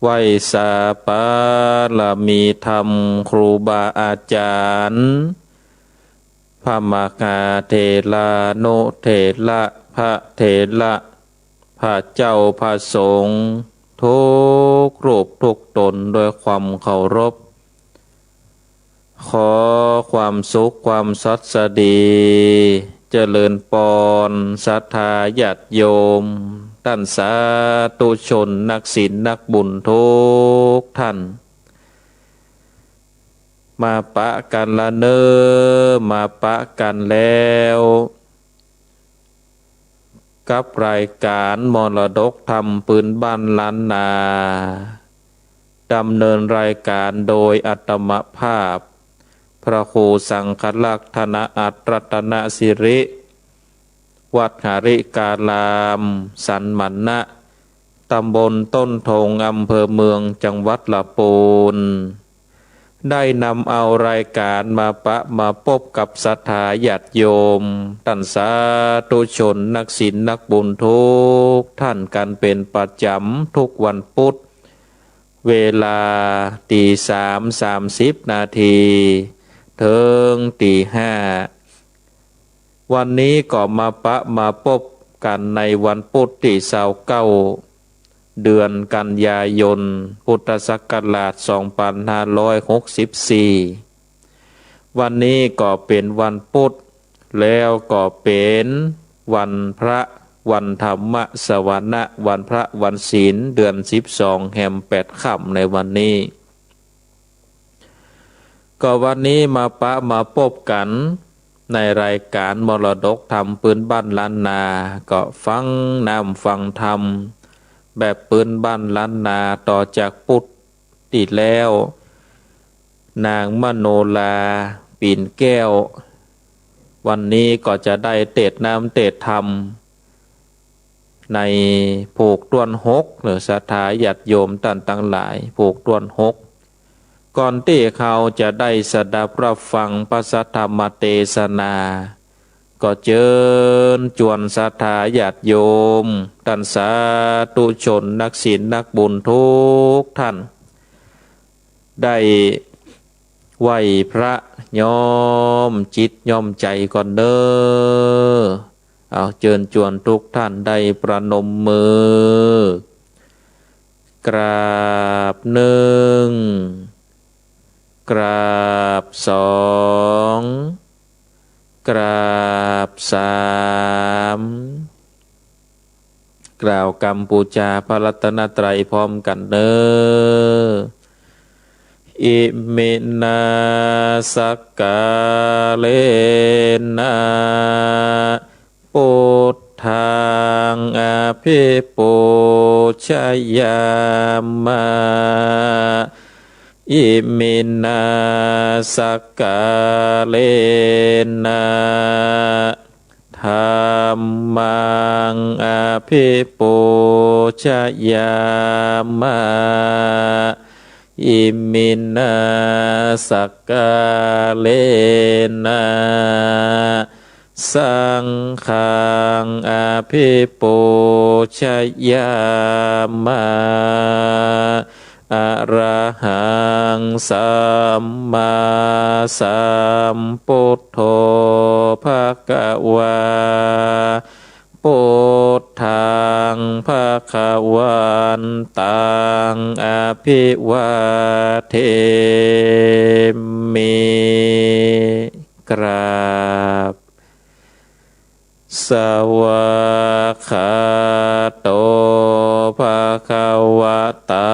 ไหว้สาปาลามีธรรมครูบาอาจารย์พระมหาเถระโนเถระพระเถระพระเจ้าพระสงฆ์ทุกรูปทุกตนโดยความเคารพขอความสุขความสัสดีเจริญปอนศรัทธาญาติโยมท่านสาธุชนนักศีลนักบุญทุกท่านมาปะกันละเนอมาปะกันแล้วกับรายการมรดกธรรมพื้นบ้านล้านนาดำเนินรายการโดยอัตมภาพพระครูสังฆลักษณอัตรัตนสิริวัดหาริกาลามสันมันนะตำบลต้นทงอำเภอเมืองจังหวัดลำพูนได้นำเอารายการมาพบกับศรัทธาญาติโยมท่านสาธุชนนักศีลนักบุญทุกท่านกันเป็นประจำทุกวันพุธเวลา3:30 นาทีถึง5:00วันนี้ก็มาพบกันในวันพุธที่29เดือนกันยายนพุทธศักราช2564วันนี้ก็เป็นวันพุธแล้วก็เป็นวันพระวันธรรมสวนะวันพระวันศีลเดือน12แห่ม8ค่ำในวันนี้ก็วันนี้มาพบกันในรายการมรดกธรรมพื้นบ้านล้านนาก็ฟังนำฟังธรรมแบบพื้นบ้านล้านนาต่อจากพุทธติดแล้วนางมโนลาปิ่นแก้ววันนี้ก็จะได้เทศน์นำเทศน์ธรรมในผูกต้วนหกหรือศรัทธาญาติโยมท่านทั้งหลายผูกต้วนหกก่อนที่เขาจะได้สดับรับฟังพระสัทธรรมเทศนาก็เชิญชวนศรัทธาญาติโยมท่านสาธุชนนักศีลนักบุญทุกท่านได้ไหว้พระย่อมจิตย่อมใจก่อนเด้อเอาเชิญชวนทุกท่านได้ประนมมือกราบหนึ่งกราบสองกราบสามกล่าวกรรมปูชาพระรัตนตรัยพร้อมกันเด้ออิมินาสักกาเลนะพุทธังอภิปูชยามะอิมินาสักกาเลนะธัมมังอภิปูชยามะอิมินาสักกาเลนะสังฆังอภิปูชยามะอะระหังสัมมาสัมพุทโธภควาพุทธังภวันตังอภิวาเทมิกราบสวากขาโตภควตา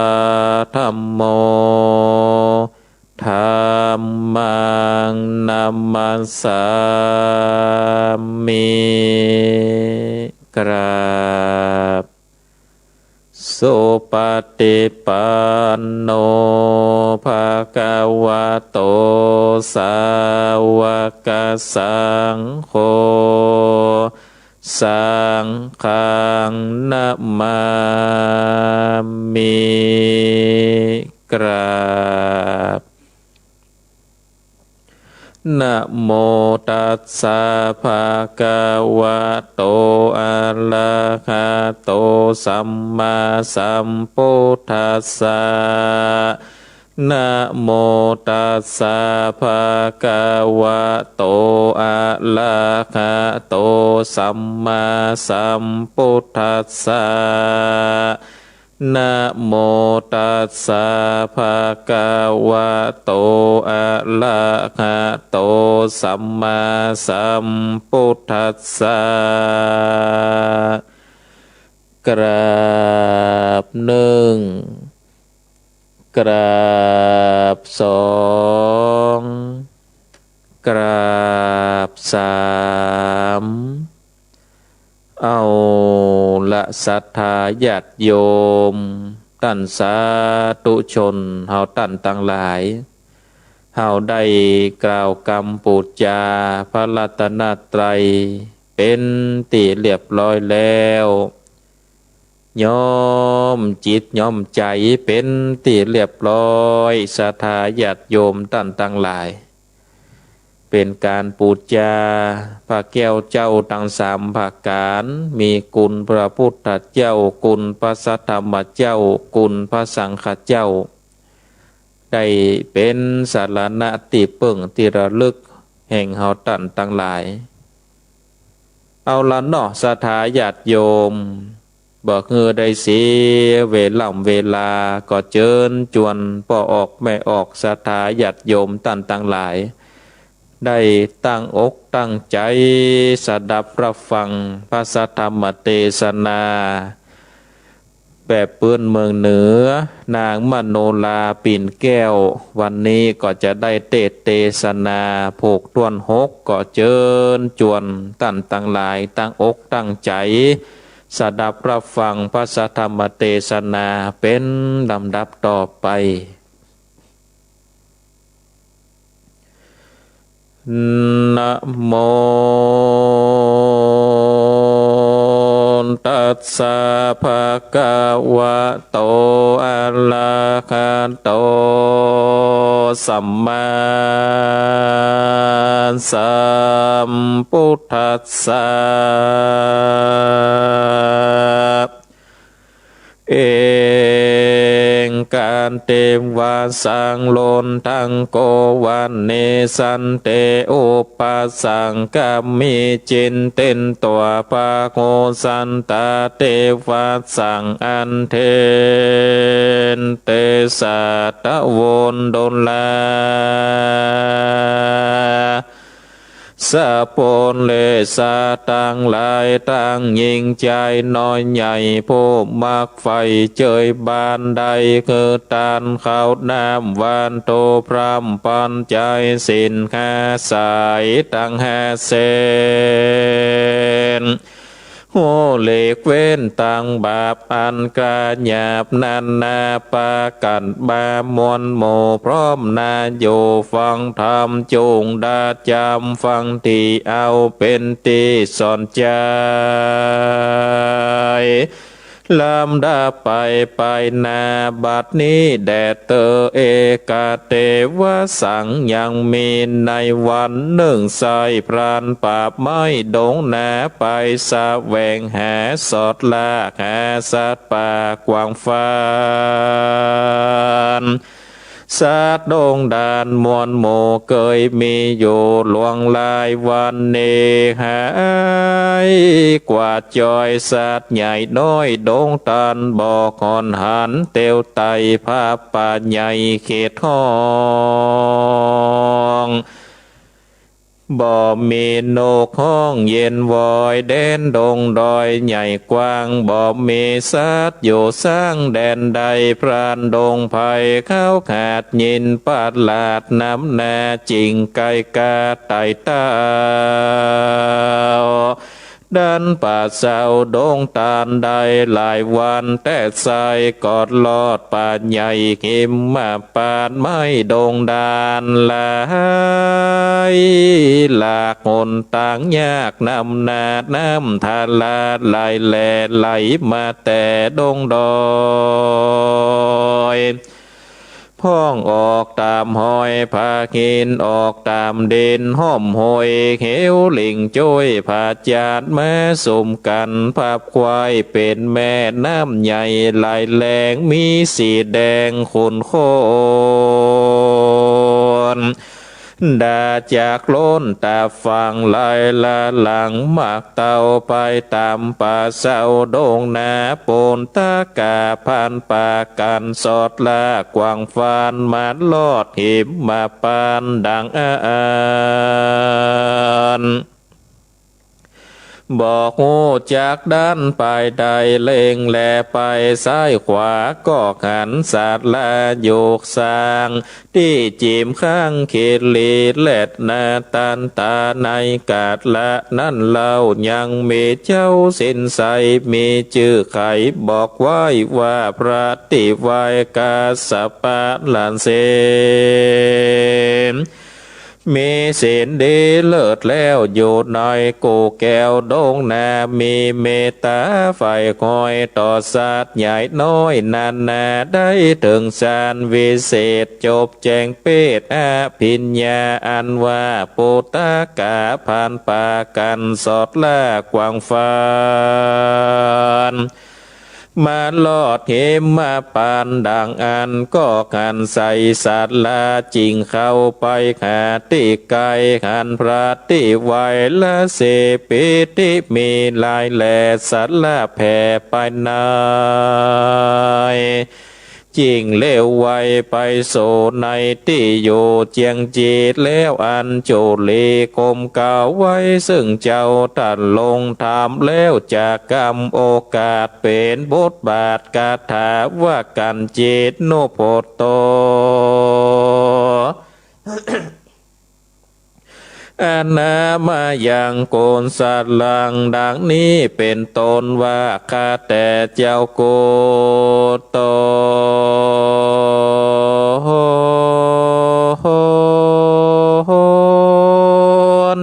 ธัมโมธัมมังนัมมัสสามิกราบสุปฏิปันโนภควโตสาวกสังโฆสังฆังนะมามิกราบ นะโมตัสสะภะคะวะโตอะระหะโตสัมมาสัมพุทธัสสะนะโมตัสสะภะคะวะโตอะระหะโตสัมมาสัมพุทธัสสะนะโมตัสสะภะคะวะโตอะระหะโตสัมมาสัมพุทธัสสะกราบหนึ่งกราบสองกราบสามเอาละศรัทธาญาติโยมท่านสาธุชนเฮาท่านทั้งหลายเฮาได้กล่าวคำปูจาพระรัตนตรัยเป็นที่เรียบร้อยแล้วย่อมจิตย่อมใจเป็นที่เรียบร้อยศรัทธาญาติโยมท่านทั้งหลายเป็นการปูจาพระแก้วเจ้าทั้งสามภาการมีคุณพระพุทธเจ้าคุณพระสัทธรรมเจ้าคุณพระสังฆเจ้าได้เป็นสารณะที่เปิ่งที่ระลึกแห่งเฮาท่านทั้งหลายเอาละเนาะศรัทธาญาติโยมบอกเงือได้เสียเวลาก็เจิญจวนป่อออกไม่ออกศรัทธาญาติโยมท่านทั้งหลายได้ตั้งอกตั้งใจสดับรับฟังพระสัทธรรมเทศนาแบบปืนเมืองเหนือนางมโนลาปิ่นแก้ววันนี้ก็จะได้เทศนาผูกต้วนหกก็เจิญจวนท่านทั้งหลายตั้งอกตั้งใจสดับรับฟังพระสัทธรรมเทศนาเป็นลำดับต่อไปนะโมตัสสะภะคะวะโตอะระหะโตสัมมาสัมพุทธัสสะเองการเตมวาสังโลนทังโกวันเนสันเตโอปัสสังกัมมิจินเตนตัวปะโกสันตาเตวัสสังอันเทนเตสัตโวนดลลาสะปนเลสะตังหลายตังยิงใจน้อยใหญ่ผู้มักไฟเจยบานใดคือตานข้าวน้ำวานโตพรำปันใจสินหาสายตังหาเซนโหเล็กเว้นตังบาปอันกาหยาบนันนาปากันบามวนโมพร้อมนาโยฟังธรรมจงดาจำฟังที่เอาเป็นที่สอนใจลำดาไปนาบัดนี้แด่เตอเอกาเตวะสังยังมีในวันหนึ่งใส่พรานปราบไม้ดงนาไปสะแวงหาสอดลากหาสัตว์ป่ากวางฟ้านสัตว์ดงดานมวลโมเคยมีอยู่หลวงลายวันเนหายกว่าจอยสัตว์ใหญ่น้อยดงตันบอกหอนหันเตียวไตภาพป่าใหญ่เขตห้องบ่มีนกห้องเย็นวอยแดนดงดอยใหญ่กว้างบ่มีสัตว์อยู่สร้างแดนใดพรานดงไผ่เข้าขาดยินปาดลาดน้ำนาจริงไก่กาไต่เต้าดันป่าเศร้าดงตาลได้หลายวันแต่ใส่กอดลอดป่าใหญ่หิมมาปานไม้ดงดานหลายหลากหนต่างยากนำนาดน้ำทาลาดไหลแหล่ไหลมาแต่ดงดอย พ้องออกตามหอยผาหินออกตามเด่นห้อมหอยเหวหลิงจ้อยผาจาดแม่สมกันภาพควายเป็นแม่น้ำใหญ่ลายแรงมีสีแดงขุ่นโคนดาจากโล้นตาฟังลายละหลังมากเต่าไปตามป่าเศร้าโด่งนาโปนตากาพันป่ากันสอดละกวางฟานมาลอดหิมมาปานดังนบอกหูจากด้านไปใดเล็งแลไปซ้ายขวาก็หันสาดละโยกสร้างที่จิมข้างเขตลีเล็ดนาตันตาในกาดละนั่นเล่ายังมีเจ้าสินใสมีชื่อไขบอกไว้ว่าพระติไวยกาสปะลันเสนมีศีลดีเลิศแล้วอยู่ในกูแก้วโด่งนามีเมตตาไฟคอยต่อสัตว์ใหญ่น้อยนานนาได้ถึงสารวิเศษจบแจงเปตอภิญญาอันว่าปุตตะกาผ่านปากันสอดละกวางฟานมาลอดเหมมาปานดังอันก็กันใส่สัตว์ละจริงเข้าไปขาติไกขันพระติไวละเสปิติมีลายแหล่สัตว์ละแผ่ไปนายจริงเลวไวไปโสในที่อยู่เจียงจีดแล้วอันโจลีคมเก่าไว้ซึ่งเจ้าตัดลงทำแล้วจากกรรมโอกาสเป็นบทบาทกาถาว่ากันจิตโนโพโต อานามายังโกนสัตลังดังนี้เป็นตนว่าข้าแต่เจ้าโกโต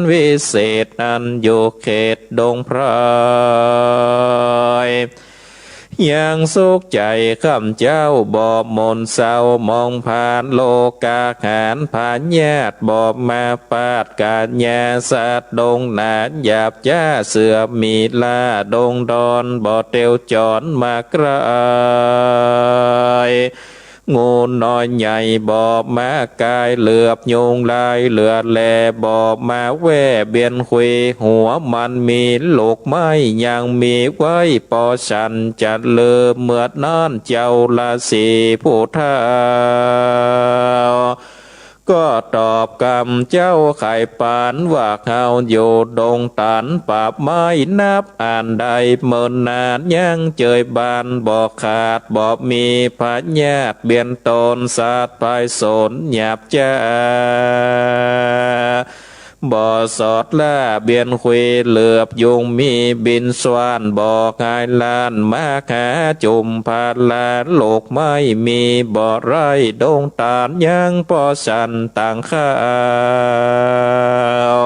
วิเศษอันอยู่เขตดงไพรยังสุขใจข้าเจ้าบอบมนเศร้ามองผ่านโลกาหารผ่านญาติบอบมาปาดกาญญาสัตว์ดงหนาหยาบจ้าเสือมีลาดงดอนบ่อเตียวจอนมากรายงูน้อยใหญ่บอบมากายเหลือบยุงลายเหลือแลบอบมาแว่เบียนคุยหัวมันมีลูกไม้ยังมีไว้ปอฉันจัดเลือเมื่อนั่นเจ้าละสีผู้เท่าก็ตอบกรรมเจ้าไข่ปานว่าเขาอยู่ดงตันปราบไม้นับอ่านใดเมินนานยังเจยบานบอกขาดบอกมีพญาติเบียนตนสัตว์ภายสนหยาบจ้าบ่อสอดล่าเบียนคุยเหลือบยุงมีบินสวานบอกไงลานมาขาจุมพาลาโลกไม่มีบ่อไรดงตานยังปอสันต่างข้าว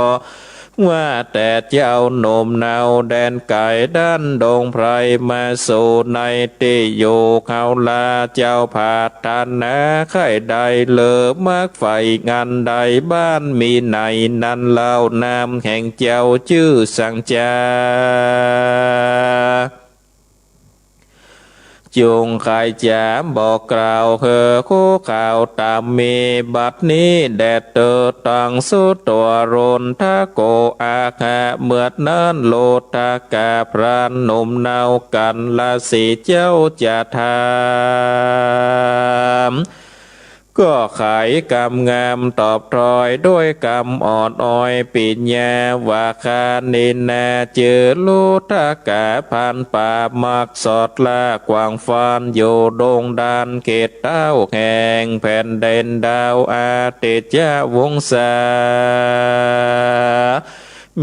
ว่าแต่เจ้าหนุ่มนาวแดนไก่ด้านดงไพรมาสู่ในที่อยู่เขาลาเจ้าผาทานนาไข่ใดเลอมักไฟงานใดบ้านมีไหนนั้นเล่านามแห่งเจ้าชื่อสังจาจุงไข่จามบอกกล่าวเฮอคู่ข่าวตามมีบัดนี้แดดเตอตังสุดตัวรนทะโกอาคาเมื่อนั้นโลทากาพรานหนุ่มเนากันละสีเจ้าจะทำก็ขายกรรมงามตอบทอยด้วยกรรมอ่อนอ้อยปิญญาวาคานินนาเจอลูทากาพันป่ามักสอดลากวางฟานอยู่ดงดานเกตเต้าแห่งแผ่นเด่นดาวอาเตจาวงศา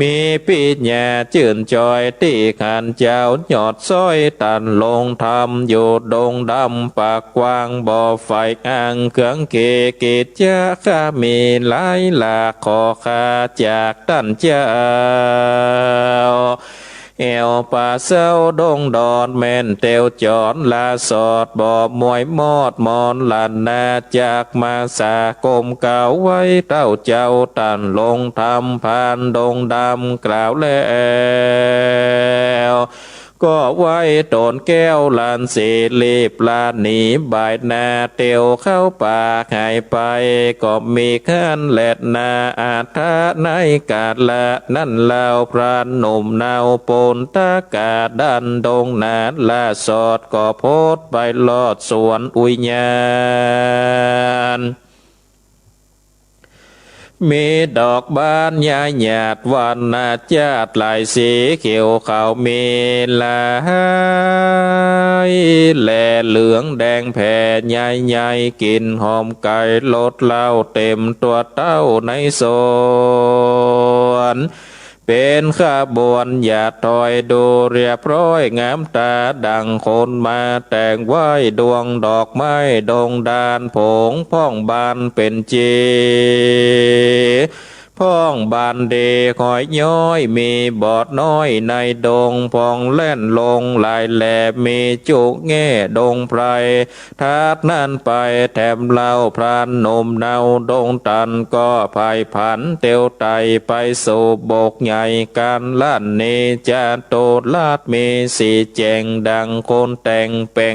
มีปิญญาจื่นจอยที่ขันเจ้าหยอดซ้อยตันลงทำอยู่ดงดำปากกว้างบ่อไฟอ่างเครื่องเกกิจจะข้ามีหลายหลากขอข้าจากตันเจ้า แอวป่าเศร้าดงดอนแม่นเตียวจอนลาสอดบ่มวยมอดมอนลันนาจากมาสากมเก่าไว้เต้าเจ้าตันลงทำผ่านดงดำกล่าวแล้วก็ไว้ตนแก้วลานสีรีบลานหนีบายนาเตียวเข้าป่าหายไปก็มีขั้นแลดนาอาทาในกาดละนั่นเล่าพรานหนุ่มนาวปนตากาดันดงนาลาสอดก็โพดไปลอดสวนอุยญาณมีดอกบานยาหยาดวันนาจาดลายสีเขียวขาวมีลายแลเหลืองแดงแผ่ใหญ่ใหญ่กินหอมไก่ลดเหล้าเต็มตัวเต้าในสวนเป็นข้าบวนอย่าถอยดูเรียบร้อยงามตาดังคนมาแต่งไว้ดวงดอกไม้ดงดานผงพ่องบานเป็นจีพ่องบานเดคอยย้อยมีบอดน้อยในดงพองเล่นลงลายแหลมีจุกแง่ดงไพรทัดนั่นไปแถมเล่าพรานนมเนาดงตันก็ภายผันเตียวไตไปสู่บกใหญ่การล้านเนจะโตลาดมีสีแจงดังคนแต่งแปลง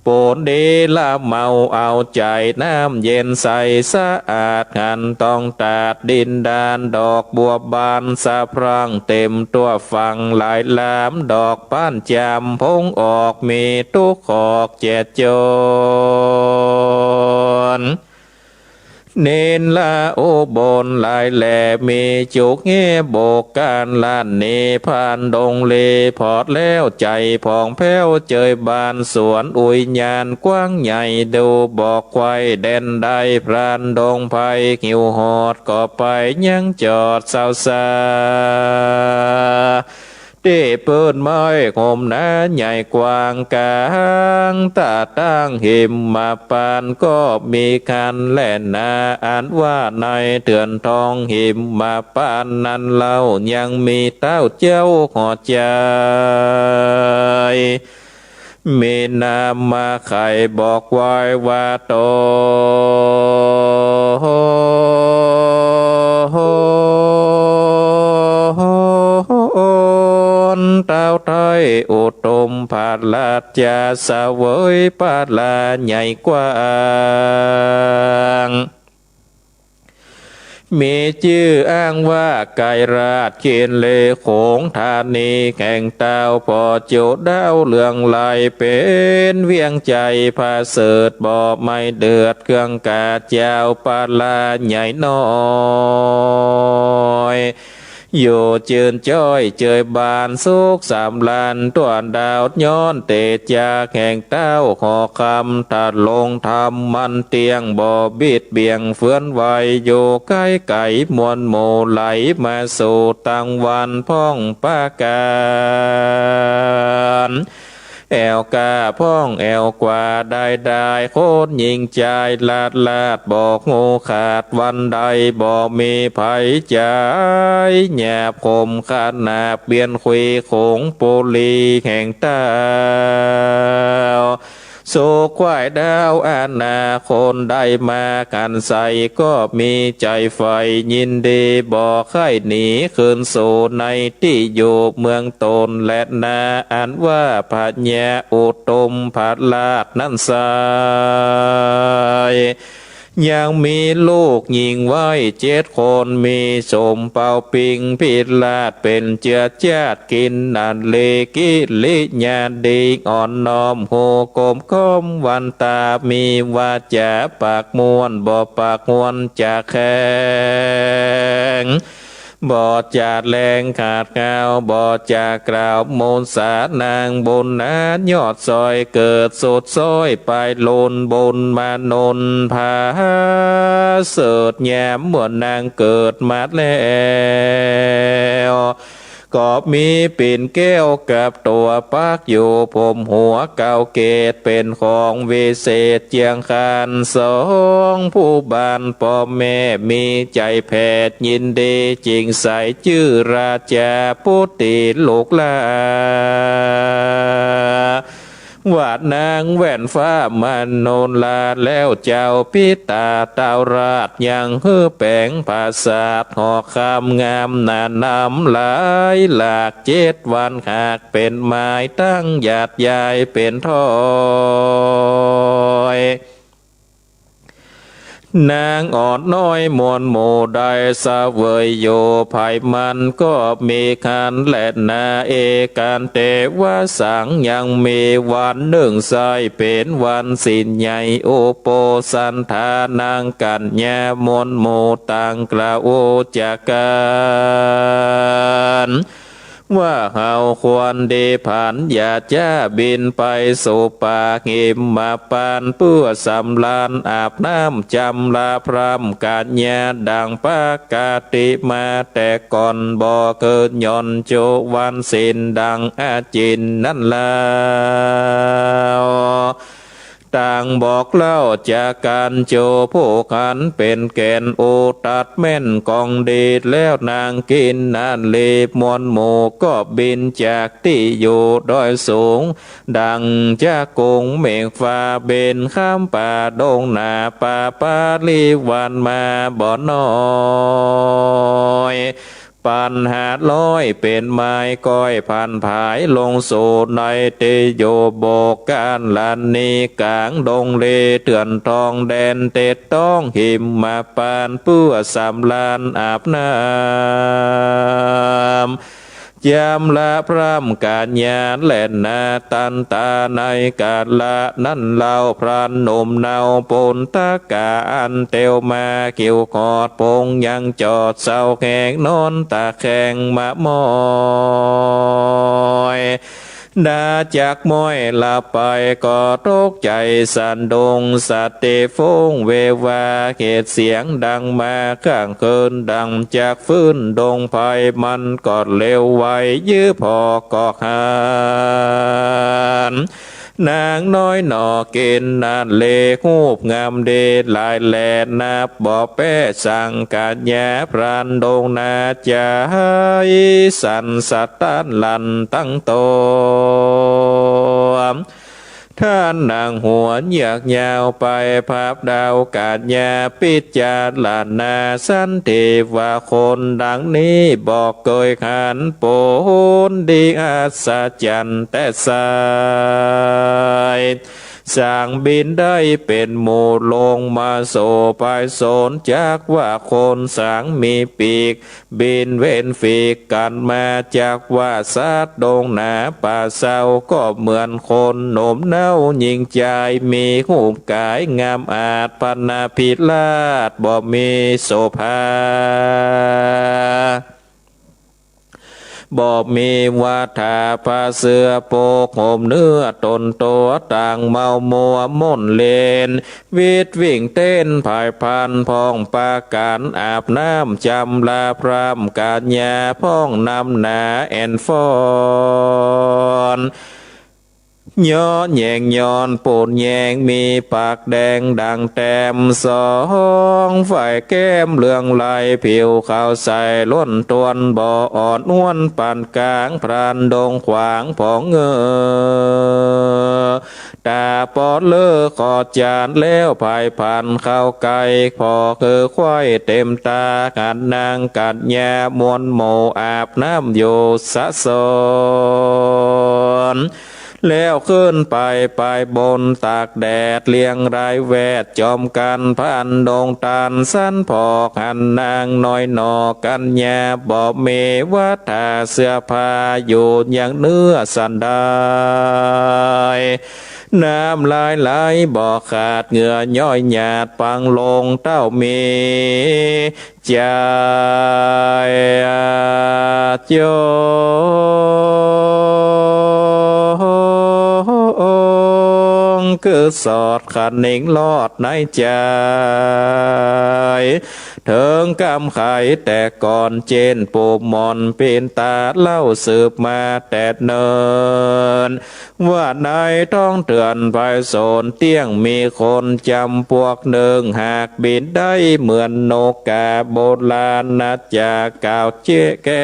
โปรดดีละเมาเอาใจน้ำเย็นใสสะอาดหันต้องตาดดินดานดอกบัวบานสะพรั่งเต็มตัวฟังหลายลามดอกป้านจำพงออกมีทุกขอกเจ็ดจนเน้นละโอบนลายแหลมีจุกเงโบกการลานเนผ่านดงเลพอดแล้วใจพองแผ้วเจยบานสวนอุยญาณกว้างใหญ่ดูบอกไว้แดนได้พรานดงไผ่หิวหอดก็ไปยังจอดเศร้าซาเต้เปิ้นไม้โหมหนาใหญ่กว้างกลางตาตั้งหิมมาปานก็มีคันแล่นนาอ่านว่าในเถื่อนทองหิมมาปานนั้นเล่ายังมีเต้าเจ้าหอใจมีนามมาไข่บอกไว้ว่าโตเต้าไทยอุตมผาลาดจะสเวยปาลาใหญ่กว้างมีชื่ออ้างว่าไกรราชเขียนเลโขงธานีแข่งเต้าพอจุดดาวเลืองไหลเป็นเวียงใจพาเสดบ่ไม่เดือดเครื่องกาเจ้าปาลาใหญ่น้อยอยู่เจือนจ้อยเจยบานสุกสามลานตัวดาวย้อนเตจากแห่งเต้าขอคำตัดลงทำมันเตียงบ่บิดเบียงเฟื่อนไหวอยู่ใกล้ไก่มวลโมไหลมาสู่ตังวันพ่องปาการแอวกาพ่องแอวกว่าได้โคตรยิงใจลาดบอกงูขาดวันใดบ่มีภัยใจแยบคมขาดนาเปลี่ยนคุยโขงปุลีแห่งเต้าโศกควายดาวอาณาคนได้มากันใส่ก็มีใจไฟยินดีบอกให้หนีคืนสู่ในที่อยู่เมืองตนและนาอันว่าพาญาอุตมผาลาดนั้นสายยังมีลูกหญิงไว้7 คนมีสมเป่าปิงพิลาดเป็นเจือจาดกินนันเลกิลิญาดีอ่อนน้อมโหกมคมวันตามีวาจาปากมวนบ่ปากมวนจากแข็งบ่จาดแรงขาดเงาบ่จากกล่าวโมนสานางบนนายอดซอยเกิดสดซอยไปลนบนมานนพาเสิดแยมเหมือนนางเกิดมาแล้ว ก็มีปิ่นแก้วกับตัวปักอยู่ผมหัวเก่าเกตเป็นของวิเศษเจียงคานสองผู้บ้านพ่อแม่มีใจแพทย์ยินดีจริงใสชื่อราชาพุทธิลูกลาวาดนางแว่นฟ้ามโนลาแล้วเจ้าพิตาเตาราชยังเฮือแปงภาษาทหอคำงามนานำหลายหลาก7 วันหากเป็นไม้ตั้งหยาดใหญ่เป็นทอยนางอ่อนน้อยมวลหมู่ได้สะเวยโยภายมันก็มีคันและนาเอกันเตวสังยังมีวันหนึ่งใสเป็นวันสิ้นใหญ่โอโปสันทานางกัญญามวลหมู่ต่างกล่าวจากกันว่าเฮาควรดีผ่านอย่าจ้าบินไปสู่ป่าหิมมาปานเพื่อสำลานอาบน้ำจำลาพรำกาญญาดังปากาติมาแต่ก่อนบ่เกิดย่อนโจวันสิ้นดังอาจินนั่นแล้วต่างบอกเล่าจากการโจผู้ขันเป็นแก่นโอตัดแม่นกองดีแล้วนางกินนานเลบมวลหมู่ก็บินจากที่อยู่ดอยสูงดังจากกงเมฆฟ้าเบนข้ามป่าดงหนาป่าปาลีวันมาบ่อน้อยปันหาดลอยเป็นไม้ก้อยพันผายลงสู่ในเตโยโบการลันนีกลางดงเลเถื่อนทองแดนเต็ดต้องหิมมาปานเพื่อสำลานอาบน้ำยามละพร่ำกาญญาแล่นนาตันตาในกาละนั่นเล่าพรานหนุ่มเนาปนตะกาอันเตียวมาเกี่ยวขอดพงยังจอดเศร้าแขงนอนตาแข่งมามอยดาจากม้อยลาไปก็ตกใจสันดงสัตติฟงเววาเหตุเสียงดังมาข้างเคินดังจากฟื้นดงไฟมันกอดเร็วไวยื้อพอกอกหานนางน้อยหนอเกณฑ์นานเลหูบงามเดลายแลนับบ่อแป้สังกัญญาพรานดงนาจายสันสัตตันลันตั้งโตท่านนางหัวอยากยาวไปภาพดาวกาญญาปิจารณาสันติว่าคนดังนี้บอกเกยขันโปนดีอัศจรรย์แต่สายสร้างบินได้เป็นหมู่ลงมาโซไปโซนจากว่าคนสร้างมีปีกบินเว้นฝีกกันมาจากว่าสัตว์ดงหนาป่าเศร้าก็เหมือนคนหนุ่มเน่ายิ่งใจมีหูปกายงามอาจพันนาพิลาศบ่มีโสภาบ่มีวาทาผ้าเสื้อโปกห่มเนื้อตนตัวต่างเมามัวม่นเลนวิดวิ่งเต้นภายพันพองปาการอาบน้ำจำลาพรำกาญญาพ้องนำหนาแอนฟอนย้อนแยงย้อนปูนแยงมีปากแดงดังแต้มสองฝ่ายแก้มเหลืองไหลผิวขาวใสล้นตวนบ่ออ่อนอ้วนปานกลางพรานดงขวางผองเงอตาปอดเลือขอดจานแล้วภายพันเข้าไก่พอคือควายเต็มตากันนางกัดยามวนโมอาบน้ำอยู่สะสนแล้วขึ้นไปบนตากแดดเลียงรายแวดจอมกันพันดงตานสั้นพอกหันนางน้อยหนอกันยาบอกเมวัฏาเสื้อผ้าอยู่อย่างเนื้อสันได้น้ำลายไหลบ่อขาดเหงื่อย่อยหยาดปังลงเต้ามีใจโย งคือสอดขันนิ่งลอดในใจเถิงกำไขแต่ก่อนเจนปูมอนเป็นตาเล่าสืบมาแต่เนินว่าในท้องเตือนไปโซนเตี้ยงมีคนจำพวกหนึ่งหากบินได้เหมือนนกกาโบราณนัดจากกล่าวเจ๊แก่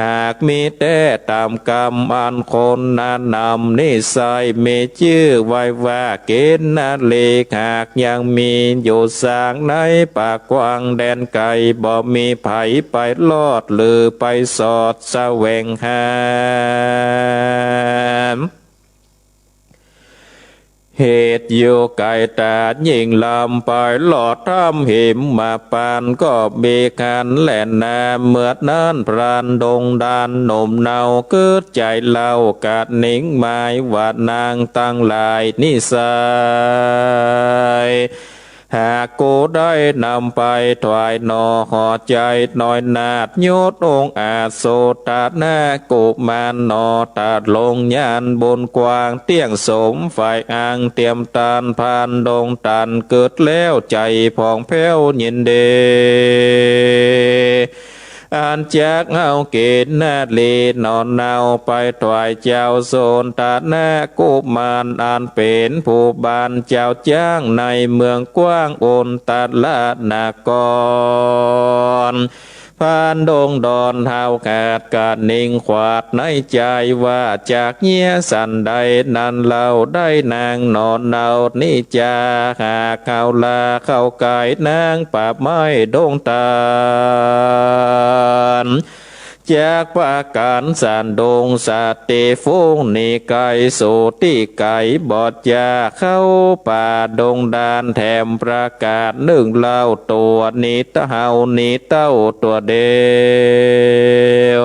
หากมีแต่ตามกรรมอันคนนั้นนำนิสัยมีชื่อไว้ว่าเกณฑ์นาเลกหากยังมีอยู่สร้างในปากกว้างแดนไกลบ่มีไผไปลอดหรือไปสอดแสวงหาเหตุอยู่ไกลตายิ่งลำไปหลอดทำหิมมาปานก็มีกันแหล่นนาเมื่อนั้นพรานดงดานหนุ่มเนาเกิดใจเล่ากาดนิ่งหมายว่านางตั้งหลายนิสัยหากกูได้นำไปถวายนอหอใจน้อยนาดโยดองอาจโสตาหน้ากูมานนอตาดลงยานบนกวางเตี้ยงสมฝ่ายอ่างเตรียมตานพานดงตันเกิดแล้วใจผ่องแผ้วยินเดอันจากเอาเกณฑ์นาลีนอนเนาไปถวายเจ้าโซนตาหน้ากุมารอันเป็นผู้บานเจ้าจ้างในเมืองกว้างโอนตัดละนากรพานดงดอนเท้าขาดกาดนิ่งขวาดในใจว่าจากเงียสันใดนั้นเราได้นางนอนเนานิจาหาเข้าลาเข้าไก่นางป่าไม้ดงตาลจากปาการสานดงสาเตฟงนิไกสุติไก่บอดยาเข้าป่าดงดานแถมประกาศหนึ่งเล่าตัวนิตเฮานิเต้าตัวเดียว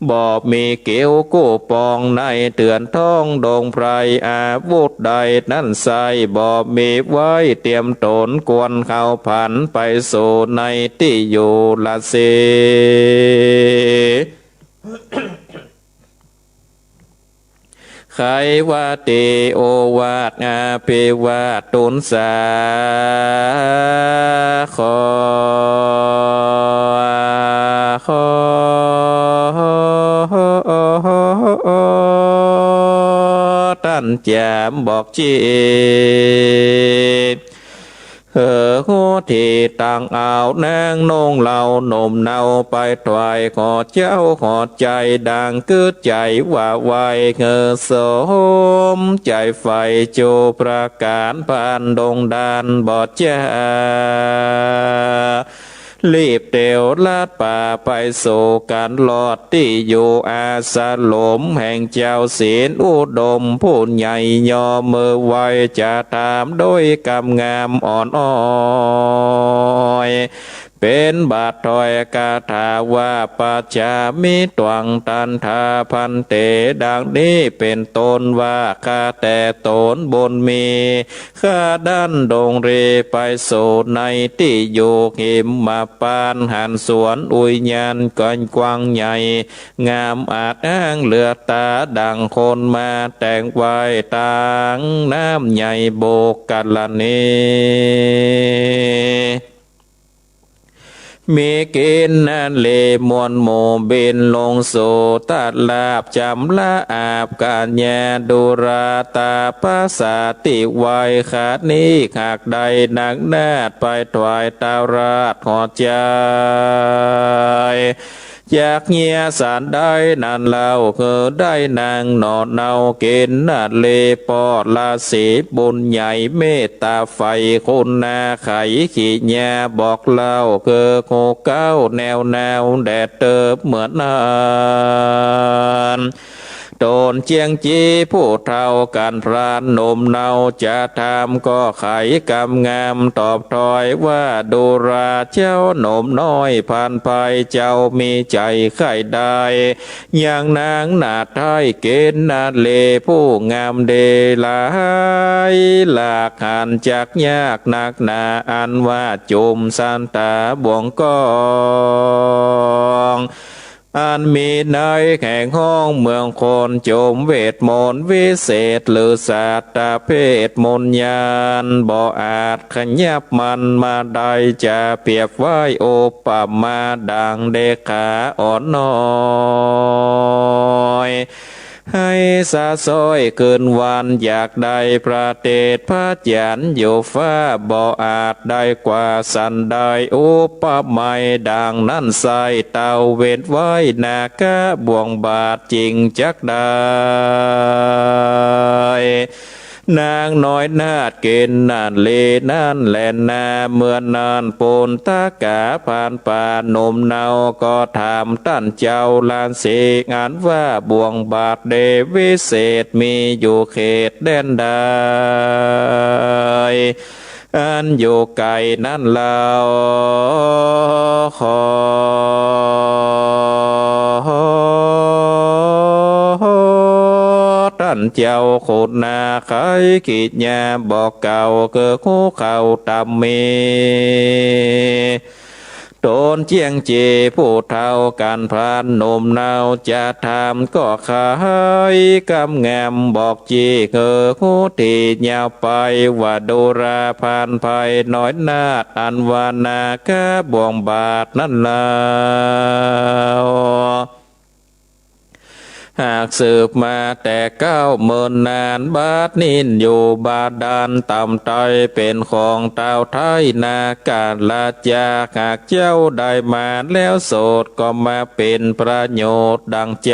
บ่มีเกี่ยวกู้ปองในเตือนท้องดงไพรอาวุธใดนั่นใส่บ่มีไว้เตรียมตนกวนเข้าผันไปสู่ในที่อยู่ละเสไขว่าเตโอวาทอาเปวาตุนสาขอท่านแจมบอกจีหัวที่ต่างอ่าวนางนงเหล่าหนุ่มเนาไปถวายขอเจ้าขอใจดังกึดใจว่าไวสมใจไฟโจประการผ่านดงดานบอดจ้ารีบเตียวลาดป่าไปสู่การหลอดที่อยู่อาสาหลมแห่งเจ้าศีลอุดมผู้ใหญ่ยอมือไวจะตามโดยกำงามอ่อนอ้อยเป็นบาทถอยกาถาว่าปัจจามิตวังตันทาพันเตดังนี้เป็นต้นว่าข้าแต่ตนบนมีข้าดันดงเรไปสู่ในที่อยู่หิมมาปานหันสวนอุยญานก่อนกว้างใหญ่งามอาจอ้างเหลือตาดังคนมาแต่งไว้ต่างน้ำใหญ่โบกกัลนีมีกินนันเลมวนโมบินลงโสตัดลาบจำละอาบกาญญาดุราตาภาษาติไวขาดนี้ขากใดนักนาดไปถวายตาราชหอใจจากเงียสารได้นันเล่าคือได้นางนอนเนาเกณฑ์นาเลปอดลาสีบุญใหญ่เมตตาไฟคุณนาไขขีญาบอกเล่าคือโคเก้าแนวแดดเติบเหมือนนานโดนเจียงจีผู้เท่ากันพรานหนุ่มเนาจะทำก็ไขกำงามตอบถอยว่าดูราเจ้าหนุ่มน้อยผ่านไปเจ้ามีใจไข่ได้อย่างนางนาไทยเกณฑ์นาเลผู้งามเดลายหลากหันจากยากนักหนาอันว่าจุมสันตาบวงกอง อันมีในแห่งห้องเมืองคนโจมเวทมนต์วิเศษหรือศาสตราเพศมนต์ญาณบ่อาจขยับมันมาได้จะเปรียบไว้โอปมาดังเดขาอ่อนน้อยให้สาซอยเกินวันอยากได้พระเตศพระจันอยู่ฟ้าบ่อาจได้กว่าสันได้อุปมาดังนั้นใส่เต่าเวทไว้นากะบ่วงบาทจริงจักได้นางน้อยนาดเกณฑ์นานเลนานแลนนาเมื่อนานโปนตากาผ่านป่านมเนาก็ถามตั้นเจ้าลานเสกงานว่าบ่วงบาทเดวิเศษมีอยู่เขตแดนใดอันอยู่ไกลนั้นเราขอท่านเจ้าโคตรนาไขกิจญาบอกเก่าเกิดคู่เข่าตำมีโดนเจียงเจผู้เท่ากันพรานหนุ่มเนาจะทำก็ขายกำแงมบอกจีเกิดคู่ที่ยาวไปว่าดูราพานภัยน้อยนาดอันวานากะบ่วงบาทนั่นแล้วหากสืบมาแต่90,000นานบาทนินอยู่บาดาลต่ำต้อยเป็นของเต่าไทยนาการลาจาหากเจ้าได้มาแล้วโสดก็มาเป็นประโยชน์ดังใจ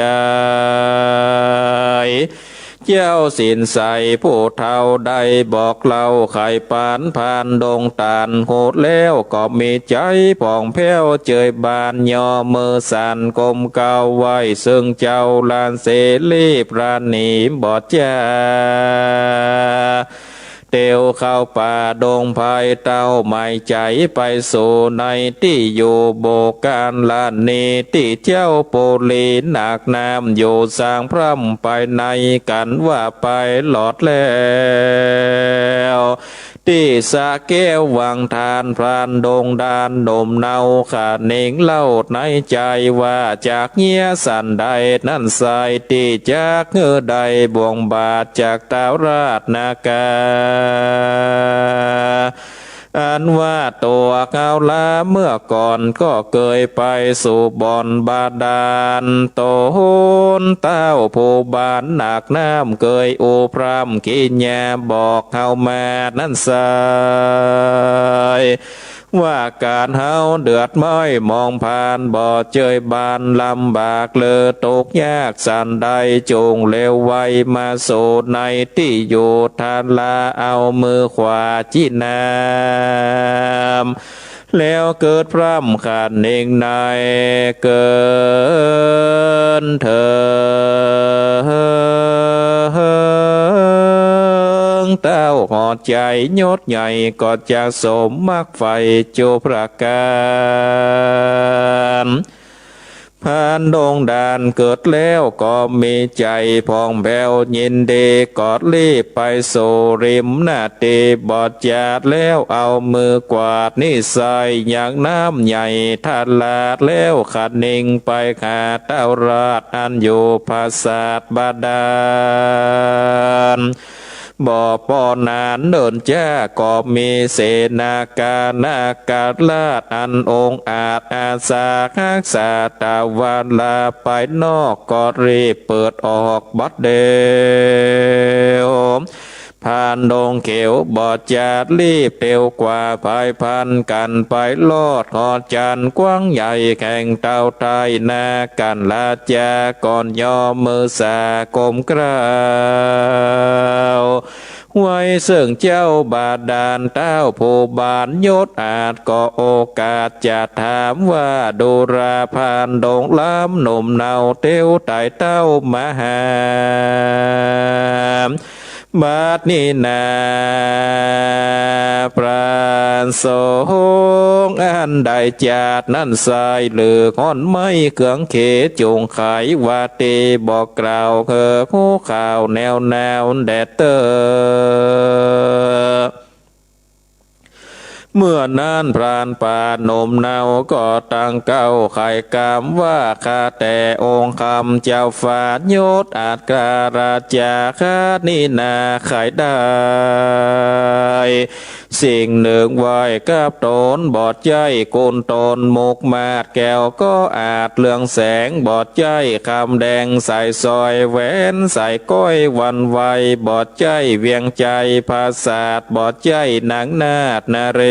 เจ้าสินใสผู้เท่าใดบอกเล่าไข่ปานผ่านดงตานโหดแล้วก็มีใจผ่องแผ้วเจยบานย่อมือสั่นกลมเกาไว้ซึ่งเจ้าลานเสรีปราณีบอดจ้าเตียวเข้าป่าดงไผ่เต้าไม่ใจไปสู่ในที่อยู่โบการลานนีที่เจ้าโปลีหนักน้ำอยู่สร้างพร่ำไปในกันว่าไปหลอดแล้วที่สะแก้ววังทานพรานดงดานดมเนาขาดเน่งเล่าในใจว่าจากเงียสันใดนั่นใส่ที่จากเงือใดบ่วงบาทจากตาวราชนากาอันว่าตัวเกาลาเมื่อก่อนก็เคยไปสู่บ่อนบาดาลโตโหนเต้าผู้บานหนักน้ำเคยอุพรำกินยาบอกเฮามานั่นสายว่าการเฮาเดือดม้อยมองผ่านบ่อเจยบานลำบากเลอตกยากสันใดจงเร็วไวมาโสดในที่อยู่ทานลาเอามือขวาจีน้ำแล้วเกิดพร่ำขาดเน่งในเกินเถิงเต้าหอดใจยศใหญ่ก็จะสมมักไฟโจประการผ่านดงดานเกิดแล้วก็มีใจพองแผ้วยินดีกอดรีบไปสู่ริมหน้าตีบอดจาดแล้วเอามือกวาดนี่ใส่อย่างน้ำใหญ่ทาลาดแล้วขัดนิ่งไปขาเต้าราชอันอยู่ภาษาทบาดาลบ่อปอนานเดินแจ้ก็มีเสนากาณากาลาดอันองอาจอาสาคักษาตาวันลาไปนอกก็รีบเปิดออกบัดเดียวผ่านดงเขียวบอดจาดรีบเร็วกว่าภายพันกันไปลอดหอดจันกว้างใหญ่แข่งเต้าไทยนากันลาจาก่อนยอมือสากมกล้าวไว้ซึ่งเจ้าบาดาลเต้าผู้บานยศอาจก็โอกาสจะถามว่าดูราพานดงล้ำหนุ่มเนาเตียวไต่เต้ามหาบาดนี้นาปราณสงอันใดจาดนั่นสายหรือค้อนไม้เครื่องเขจงไขว่าเตบอกกล่าวเคอคู่ข่าวแนวแดดเตอ เมื่อนั้นพรานป่าหนมเนาก็ตั้งเก้าไข่กามว่าข้าแต่องค์คำเจ้าฟ้ายศอาจกราราชาข้านี่นาไขได้สิ่งหนึ่งไว้กับตนบอดใจกุนตนหมกมาดแก้วก็อาจเลืองแสงบอดใจคำแดงใส่ซอยแหวนใส่ก้อยวันไวบอดใจเวียงใจภาษาทบอดใจหนังนาดนาเร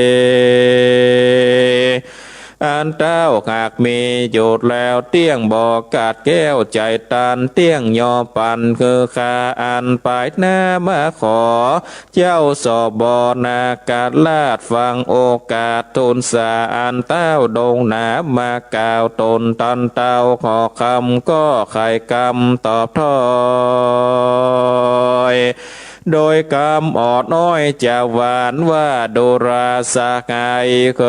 อันเต้าหากมีหยุดแล้วเตี้ยงบอกกาดแก้วใจตันเตี้ยงยอปันคือคาอันปลายหน้ามาขอเจ้าสอบบอนากาศลาดฟังโอกาสทุนสาอันเต้าดงหนามากล่าวตนตันเต้าขอคำก็ไข่กำตอบถอยโดยกำออดน้อยจะหวานว่าดูราสากายเค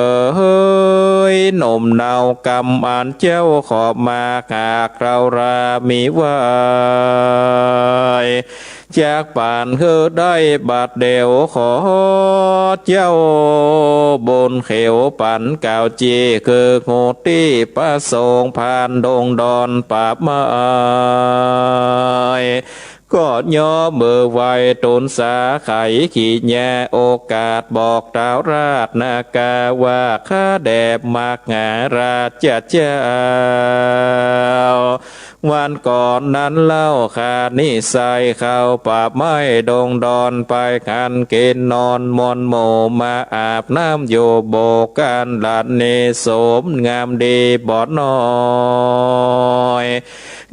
ยหนุ่มเนากำอันเจ้าขอบมาหากเรารามีไว้จากป่านคือได้บาดเดียวขอเจ้าบนเขียวปันกาวจีคือโงตีประสงค์ผ่านดงดอนป่าไม้ก็ย่อมือไว้ตุนสาไขขีแย่โอกาสบอกดาวราชนากาว่าข้าแดบมากงาราชเจ้าวันก่อนนั้นเล่าขาดนิสัยเข้าป่าไม้ดงดอนไปกันกินนอนมอนโมมาอาบน้ำโยโบกันหลานเนโสมงามดีบอดน้อย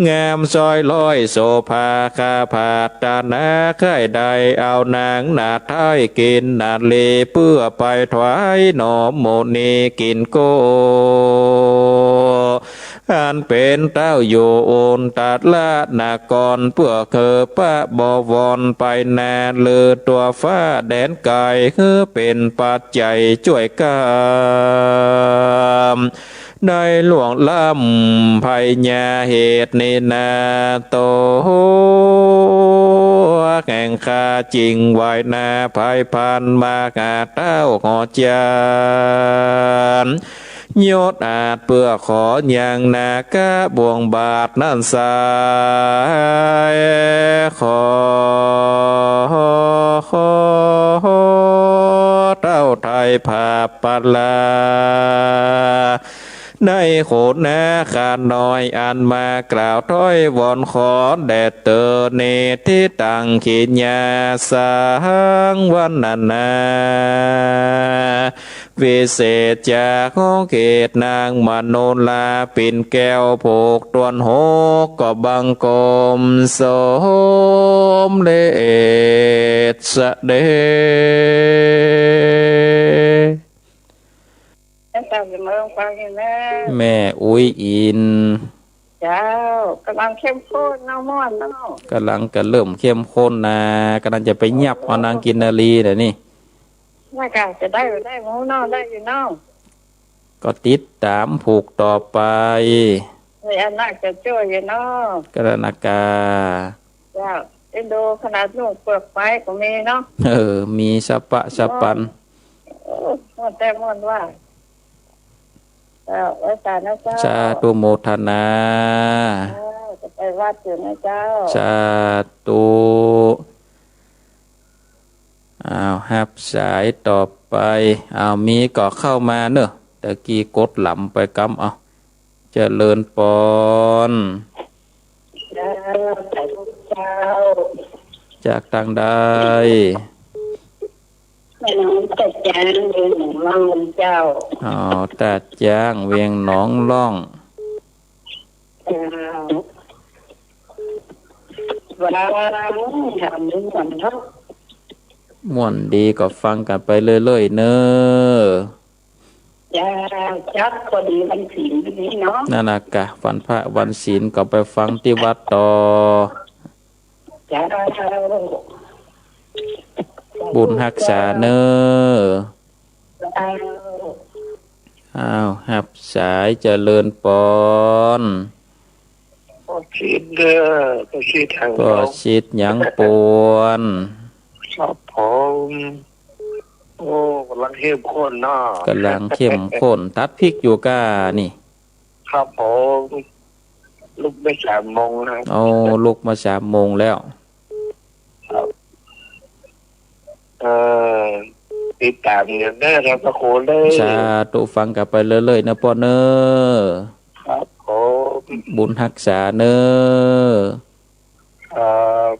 งามซอยลอยโสภาคาผาดตานาไข่ใดเอานางนาท้ายกินนาเลเพื่อไปถวายหนอมโมนีกินโกอันเป็นเต้าอยู่โอนตัดละนากรเพื่อเคอปะบวรไปนาเลือตัวฟ้าแดนไก่คือเป็นปัจจัยช่วยกามได้หลวงล้ำภัยญาเหตุนินาโตแข่งข้าจริงไว้นาภัยพันมากาเต้าขอจานยศอาจเพื่อขออย่างนากะบวงบาทนั่นสายขอเต้าไทยภาพปลาในโขดนาขาดน้อยอันมากล่าวถ้อยวอนขอแดดเตอเนที่ตังขีญาสังวันนาวิเศษจากของเขตนางมโนลาปิ่นแก้วโผกตวนหกก็บังกรมสมเลศเสด็จแม่อุ้ยอินเจ้ากำลังเข้มข้นน้ำม่อนเนาะกำลังจะเริ่มเข้มข้นนะกำลังจะไปยับเอานางกินนาลีเดี๋ยวนี้ว่ากะจะได้หมูเนาะได้อยู่เนาะก็ติดตามผูกต่อไปอันน่าจะช่วยอยู่เนาะกรณากาเจ้าเอ็นดูขนาดลูกเปลือกไม้ก็มีเนาะมีสะปะสะปันมันแต่มันว่าเจ้าไว้ตานะเจ้าสาธุโมทนาจะไปวัดอยู่นะเจ้าสาธุฮับสายต่อไปมีก็เข้ามาเนอะตะกี้กดหลำไปกำเจริญปอนจากทางใดแม่น้องตัดจ้างเวียงหนองล่องเจ้าตัดจ้างเวียงหนองล่องว้าวทำนึกเหมือนเนาะม่วนดีก็ฟังกันไปเรื่อยๆเนอะจัดพอดีวันศีลนี้เนาะนั่นน่ะกะวันพระวันศีลก็ไปฟังที่วัดต่อบุญรักษาเนอะหับสายเจริญปอนก็ชิดเด้อก็ชิดทางก็ชิดหยังปวนชอบผม โอ้กำลังเข้มข้นเนาะ กำลังเข้มข้นตัดพริกอยู่ก้านี่ ครับผมลูกไม่3 โมงนะ เอาลุกมา3 โมงแล้ว เออติดตามเงินได้ครับพระโคเลย สาธุฟังกลับไปเรื่อยๆนะพ่อเนอ ครับผม บุญรักษาเนอ ครับ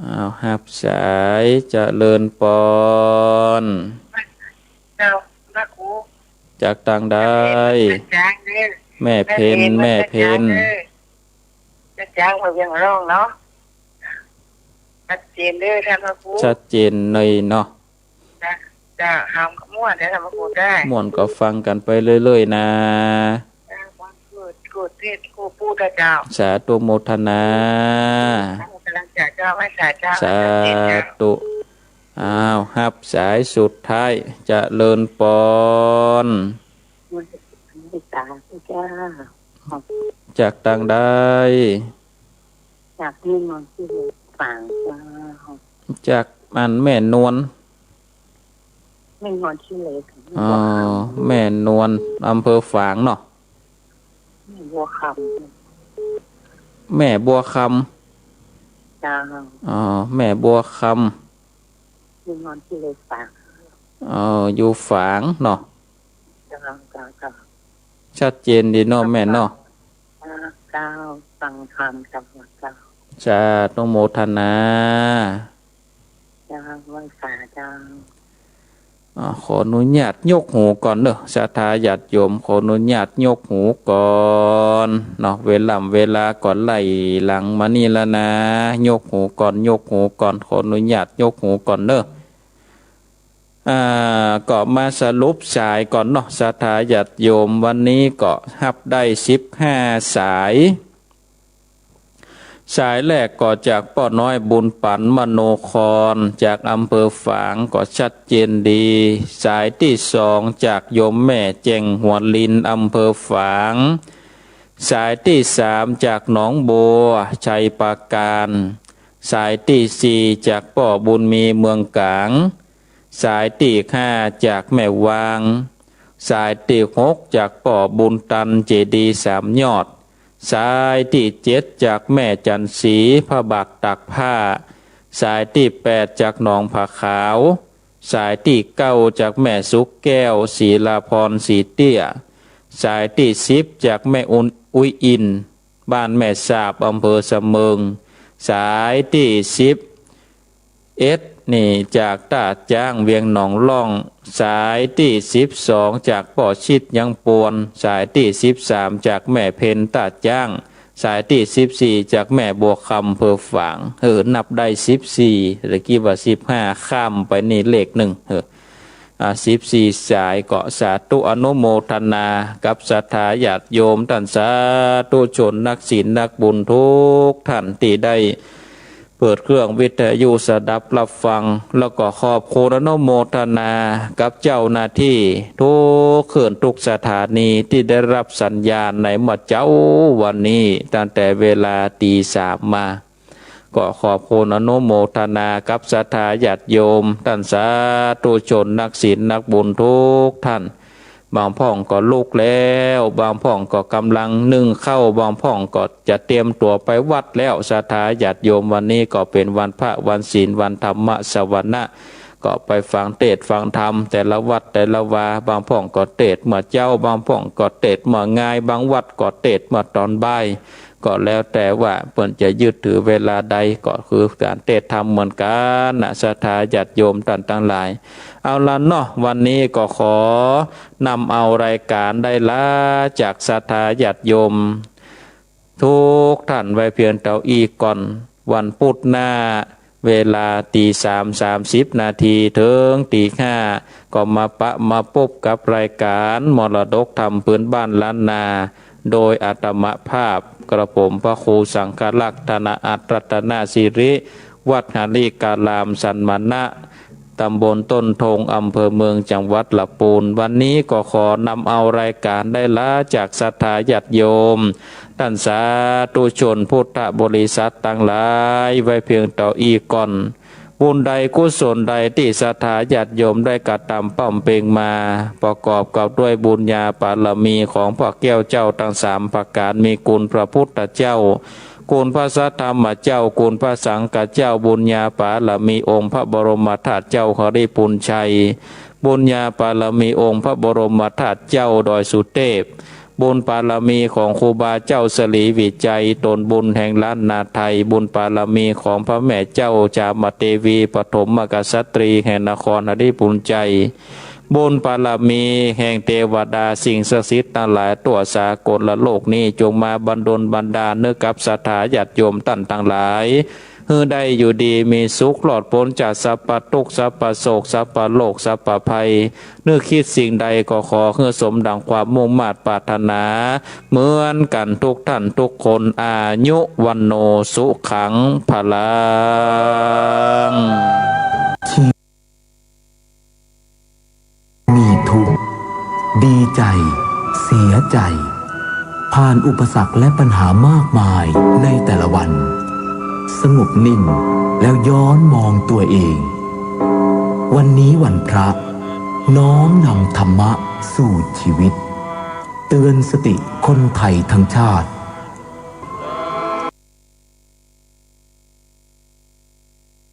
อ้าวหับสายเจริญปอน เจ้าพระครู จากต่างใด จ้างเนี่ย แม่เพนแม่เพน จะจ้างมาเพียงร้องเนาะชัดเจนเลยท่านพระครู ชัดเจนเลยเนาะ จะหามขมวดได้ท่านพระครูได้ ม่วนก็ฟังกันไปเรื่อยๆนะ ความเกิดเทศครูพูดเจ้า สาธุโมทนา กำลังจะเจ้าไม่สาเจ้า สาธุอ้าวหับสายสุดท้ายเจริญปอน ไม่สาเจ้า จากต่างใด จากที่นอนที่ฝั่งเจ้า จากมันแม่นวล ไม่นอนที่เล็ก อ๋อแม่นวลอำเภอฝางเนาะ บัวค แม่บัวค ำเจ้า ำอ๋อแม่บัวค ไม่นอนที่เล็กฝั่ง ำอ๋ออยู่ฝางเนาะ เจ้าเจ้า ชัดเจนดีเนาะแม่เนาะ เจ้าฟังธรรมกับเจ้า สาธุโมทนา เจ้าไม่สาเจ้า ขออนุญาตยกหูก่อนเด้อศรัทธาญาติโยมขออนุญาตยกหูก่อนเนาะเวลาก่อนไหลหลังมานี่แล้วนะยกหูก่อนยกหูก่อนขออนุญาตยกหูก่อนเด้อก็มาสรุปสายก่อนเนาะศรัทธาญาติโยมวันนี้ก็รับได้15 สายสายแรกก็จากป้อน้อยบุญปันมโนครจากอำเภอฝางก็ชัดเจนดีสายที่2จากโยมแม่เจงหัวลินอำเภอฝางสายที่3จากหนองบัวชัยปราการสายที่4จากป้อบุญมีเมืองกลางสายที่5จากแม่วางสายที่6จากป้อบุญตันเจดีย์3 ยอดสายที่7จากแม่จันสีพระบักตักผ้าสายที่8จากหนองผาขาวสายที่9จากแม่สุกแก้วศรีลาพรศรีเตี้ยสายที่10จากแม่อุ้ยอินบ้านแม่สาบอำเภอเสมิงสายที่11นี่จากตาจ้างเวียงหนองล่องสายที่12จากป่อชิดยังปวนสายที่13จากแม่เพนตาจ้างสายที่14จากแม่บัวคำเพอฝางนับได้14ตะกี้ว่า15ข้ามไปนี่เลข14สายเกาะสาธุอนุโมทนากับศรัทธาญาติโยมท่านสาธุชนนักศีลนักบุญทุกท่านที่ได้เปิดเครื่องวิทยุสดับรับฟังแล้วก็ขอบคุณอนุโมทนากับเจ้าหน้าที่ทุกเขื่อนทุกสถานีที่ได้รับสัญญาณในหมดเจ้าวันนี้ตั้งแต่เวลาตี3มาก็ขอบคุณอนุโมทนากับศรัทธาญาติโยมท่านสาธุชนนักศีลนักบุญทุกท่านบางพ่องก็ลุกแล้วบางพ่องก็กำลังนึ่งเข้าบางพ่องก็จะเตรียมตัวไปวัดแล้วศรัทธาญาติโยมวันนี้ก็เป็นวันพระวันศีลวันธรรมสวรรค์ก็ไปฟังเทศน์ฟังธรรมแต่ละวัดแต่ละวาบางพ่องก็เทศน์เมื่อเจ้าบางพ่องก็เทศน์เมื่อง่ายบางวัดก็เทศน์เมื่อตอนบ่ายก็แล้วแต่ว่าเพิ่นจะยึดถือเวลาใดก็คือการเทศน์ธรรมเหมือนกันนะศรัทธาญาติโยมท่านทั้งหลายเอาละเนาะวันนี้ก็ขอนำเอารายการได้ละจากศรัทธาญาติโยมทุกท่านไว้เพียงเท่าอีกก่อนวันพุธหน้าเวลาตี3:30ถึงตี5ก็มาพบกับรายการมรดกธรรมพื้นบ้านล้านนาโดยอาตมภาพกระผมพระครูสังฆลักษณ์ธนอัตรัตนสิริวัดหาลีการามสันมณะตำบลต้นทงอำเภอเมืองจังหวัดลำพูนวันนี้ก็ขอนำเอารายการได้ละจากศรัทธาญาติโยมท่านสาธุชนพุทธบริษัทต่างหลายไว้เพียงต่ออีกก่อน บุญใดกุศลใดที่ศรัทธาญาติโยมได้กระทำป้อมเปงมาประกอบกับด้วยบุญญาบารมีของพระแก้วเจ้าทั้งสามประการมีคุณพระพุทธเจ้าคุณพระสัทธรรมเจ้าคุณพระสังฆเจ้าบุญญาบารมีองค์พระบรมธาตุเจ้าขริปุญชัยบุญญาบารมีองค์พระบรมธาตุเจ้าดอยสุเทพบุญบารมีของครูบาเจ้าสลีวิจัยตนบุญแห่งล้านนาไทยบุญบารมีของพระแม่เจ้าจามเทวีปฐมกษัตรีแห่งนครหริปุญชัยบุญบารมีแห่งเทวดาสิ่งศักดิ์สิทธิ์ทั้งหลายตัวสากลละโลกนี้จงมาบันดลบันดาลเนื้อกับศรัทธาญาติโยมท่านทั้งหลายเฮือได้อยู่ดีมีสุขหลอดพ้นจากสัพพทุกข์สัพพโศกสัพพโลกสัพพภัยเนื้อคิดสิ่งใดก็ขอเฮือสมดังความมุ่งมา่ปรารถนาเหมือนกันทุกท่านทุกคนอายุวันโนสุขังพลังมีทุกข์ดีใจเสียใจผ่านอุปสรรคและปัญหามากมายในแต่ละวันสงบนิ่งแล้วย้อนมองตัวเองวันนี้วันพระน้อมนำธรรมะสู่ชีวิตเตือนสติคนไทยทั้งชาติ